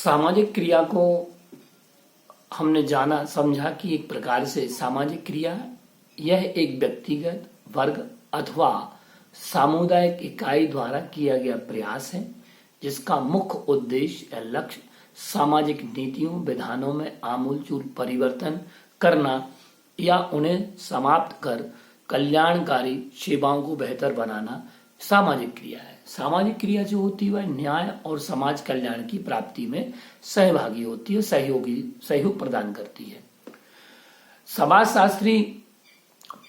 सामाजिक क्रिया को हमने जाना समझा कि एक प्रकार से सामाजिक क्रिया यह एक व्यक्तिगत वर्ग अथवा सामुदायिक इकाई द्वारा किया गया प्रयास है जिसका मुख्य उद्देश्य या लक्ष्य सामाजिक नीतियों विधानों में आमूलचूल परिवर्तन करना या उन्हें समाप्त कर कल्याणकारी सेवाओं को बेहतर बनाना सामाजिक क्रिया है। सामाजिक क्रिया जो होती है वह न्याय और समाज कल्याण की प्राप्ति में सहभागी होती है, सहयोग प्रदान करती है। समाजशास्त्री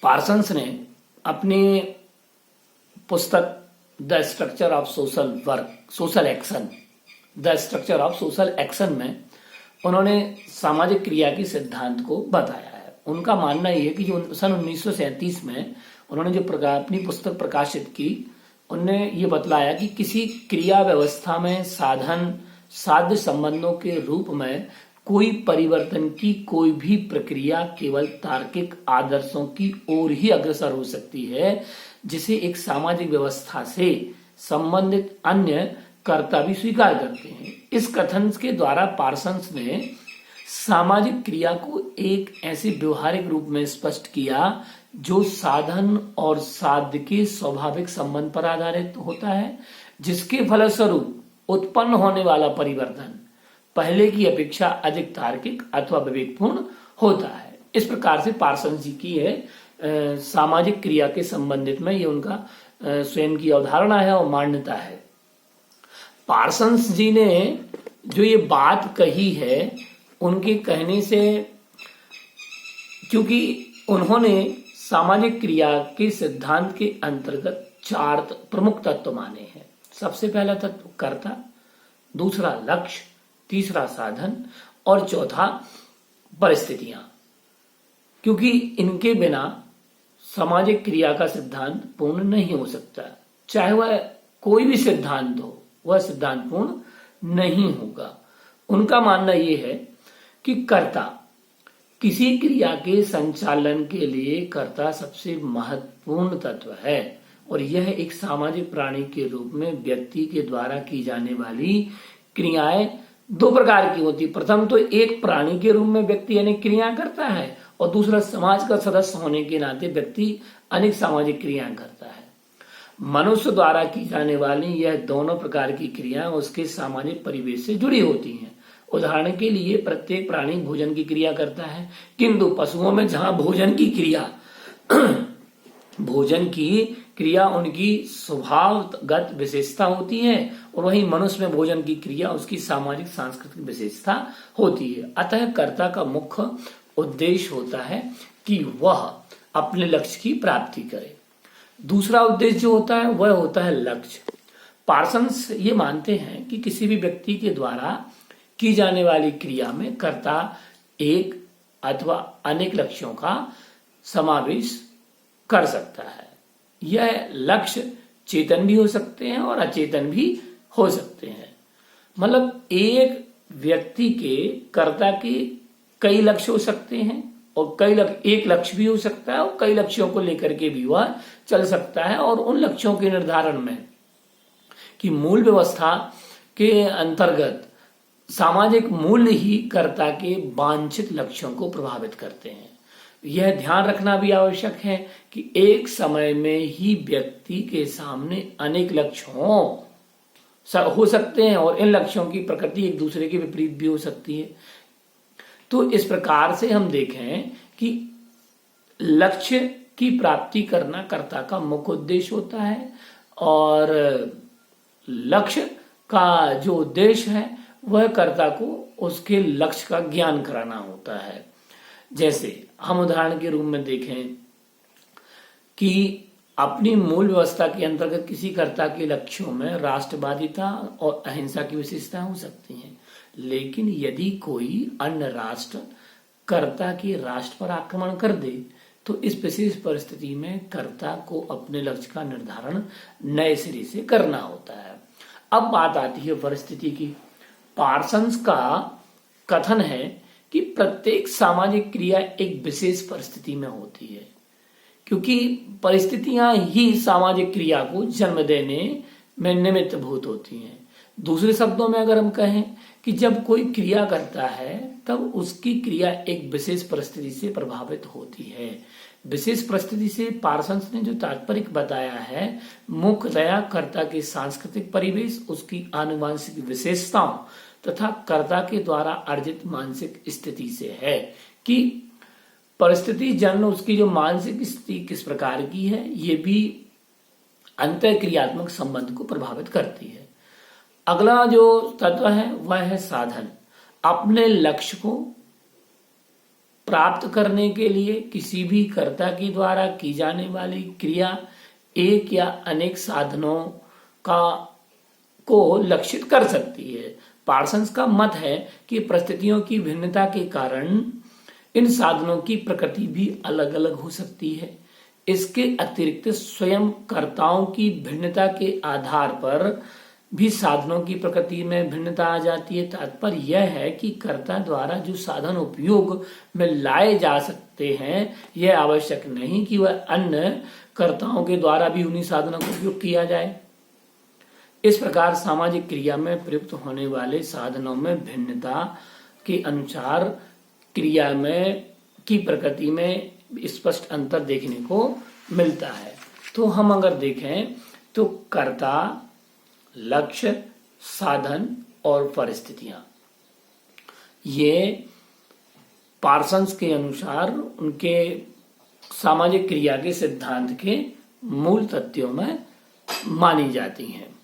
पार्सन्स ने अपनी पुस्तक the structure of social action में उन्होंने सामाजिक क्रिया के सिद्धांत को बताया है। उनका मानना यह है कि जो सन 1937 में उन्होंने जो अपनी पुस्तक प्रकाशित की, उनने ये बतलाया कि किसी क्रिया व्यवस्था में साधन साध्य संबंधों के रूप में कोई परिवर्तन की कोई भी प्रक्रिया केवल तार्किक आदर्शों की ओर ही अग्रसर हो सकती है, जिसे एक सामाजिक व्यवस्था से संबंधित अन्य कर्ता भी स्वीकार करते हैं। इस कथन के द्वारा पार्सन्स ने सामाजिक क्रिया को एक ऐसे व्यवहारिक रूप में स्पष्ट किया जो साधन और साध्य के स्वाभाविक संबंध पर आधारित होता है, जिसके फलस्वरूप उत्पन्न होने वाला परिवर्तन पहले की अपेक्षा अधिक तार्किक अथवा विवेकपूर्ण होता है। इस प्रकार से पार्सन्स जी की है सामाजिक क्रिया के संबंधित में ये उनका स्वयं की अवधारणा है और मान्यता है। पार्सन्स जी ने जो ये बात कही है, उनके कहने से, क्योंकि उन्होंने सामाजिक क्रिया के सिद्धांत के अंतर्गत 4 प्रमुख तत्व माने हैं। सबसे पहला तत्व कर्ता, दूसरा लक्ष्य, तीसरा साधन और चौथा परिस्थितियां। क्योंकि इनके बिना सामाजिक क्रिया का सिद्धांत पूर्ण नहीं हो सकता। चाहे वह कोई भी सिद्धांत हो, वह सिद्धांत पूर्ण नहीं होगा। उनका मानना यह है कि कर्ता, किसी क्रिया के संचालन के लिए कर्ता सबसे महत्वपूर्ण तत्व है और यह एक सामाजिक प्राणी के रूप में व्यक्ति के द्वारा की जाने वाली क्रियाएं 2 प्रकार की होती। प्रथम तो एक प्राणी के रूप में व्यक्ति अनेक क्रियाएं करता है और दूसरा समाज का सदस्य होने के नाते व्यक्ति अनेक सामाजिक क्रियाएं करता है। मनुष्य द्वारा की जाने वाली यह दोनों प्रकार की क्रियाएं उसके सामाजिक परिवेश से जुड़ी होती हैं। उदाहरण के लिए प्रत्येक प्राणी भोजन की क्रिया करता है, किंतु पशुओं में जहां भोजन की क्रिया उनकी स्वभावगत विशेषता होती है और वहीं मनुष्य में भोजन की क्रिया उसकी सामाजिक सांस्कृतिक विशेषता होती है। अतः कर्ता का मुख्य उद्देश्य होता है कि वह अपने लक्ष्य की प्राप्ति करे। दूसरा उद्देश्य जो होता है वह होता है लक्ष्य। पार्सन्स ये मानते हैं कि किसी भी व्यक्ति के द्वारा की जाने वाली क्रिया में कर्ता एक अथवा अनेक लक्ष्यों का समावेश कर सकता है। यह लक्ष्य चेतन भी हो सकते हैं और अचेतन भी हो सकते हैं। मतलब एक व्यक्ति के कर्ता के कई लक्ष्य हो सकते हैं और एक लक्ष्य भी हो सकता है और कई लक्ष्यों को लेकर के भी वह चल सकता है। और उन लक्ष्यों के निर्धारण में कि मूल व्यवस्था के अंतर्गत सामाजिक मूल्य ही कर्ता के वांछित लक्ष्यों को प्रभावित करते हैं। यह ध्यान रखना भी आवश्यक है कि एक समय में ही व्यक्ति के सामने अनेक लक्ष्य हो सकते हैं और इन लक्ष्यों की प्रकृति एक दूसरे के विपरीत भी हो सकती है। तो इस प्रकार से हम देखें कि लक्ष्य की प्राप्ति करना कर्ता का मुख्य उद्देश्य होता है और लक्ष्य का जो उद्देश्य है वह कर्ता को उसके लक्ष्य का ज्ञान कराना होता है। जैसे हम उदाहरण के रूप में देखें कि अपनी मूल व्यवस्था के अंतर्गत किसी कर्ता के लक्ष्यों में राष्ट्रवादिता और अहिंसा की विशेषता हो सकती हैं, लेकिन यदि कोई अन्य राष्ट्र कर्ता के राष्ट्र पर आक्रमण कर दे तो इस विशेष परिस्थिति में कर्ता को अपने लक्ष्य का निर्धारण नए सिरे से करना होता है। अब बात आती है परिस्थिति की। पार्सन्स का कथन है कि प्रत्येक सामाजिक क्रिया एक विशेष परिस्थिति में होती है, क्योंकि परिस्थितियां ही सामाजिक क्रिया को जन्म देने में निमित्तभूत होती हैं। दूसरे शब्दों में अगर हम कहें कि जब कोई क्रिया करता है तब उसकी क्रिया एक विशेष परिस्थिति से प्रभावित होती है। विशेष परिस्थिति से पार्सन्स ने जो तात्पर्य बताया है, मुख्यतया कर्ता के सांस्कृतिक परिवेश, उसकी आनुवांशिक विशेषताओं तथा कर्ता के द्वारा अर्जित मानसिक स्थिति से है कि परिस्थिति जन्य उसकी जो मानसिक स्थिति किस प्रकार की है, ये भी अंतः क्रियात्मक संबंध को प्रभावित करती है। अगला जो तत्व है वह है साधन। अपने लक्ष्य को प्राप्त करने के लिए किसी भी कर्ता के द्वारा की जाने वाली क्रिया एक या अनेक साधनों को लक्षित कर सकती है। पार्सन्स का मत है कि परिस्थितियों की भिन्नता के कारण इन साधनों की प्रकृति भी अलग अलग हो सकती है। इसके अतिरिक्त स्वयं कर्ताओं की भिन्नता के आधार पर भी साधनों की प्रकृति में भिन्नता आ जाती है। तात्पर्य यह है कि कर्ता द्वारा जो साधन उपयोग में लाए जा सकते हैं, यह आवश्यक नहीं कि वह अन्य कर्ताओं के द्वारा भी उन्हीं साधनों का उपयोग किया जाए। इस प्रकार सामाजिक क्रिया में प्रयुक्त होने वाले साधनों में भिन्नता के अनुसार क्रिया में की प्रकृति में स्पष्ट अंतर देखने को मिलता है। तो हम अगर देखें तो कर्ता, लक्ष्य, साधन और परिस्थितियां, ये पार्सन्स के अनुसार उनके सामाजिक क्रिया के सिद्धांत के मूल तथ्यों में मानी जाती हैं।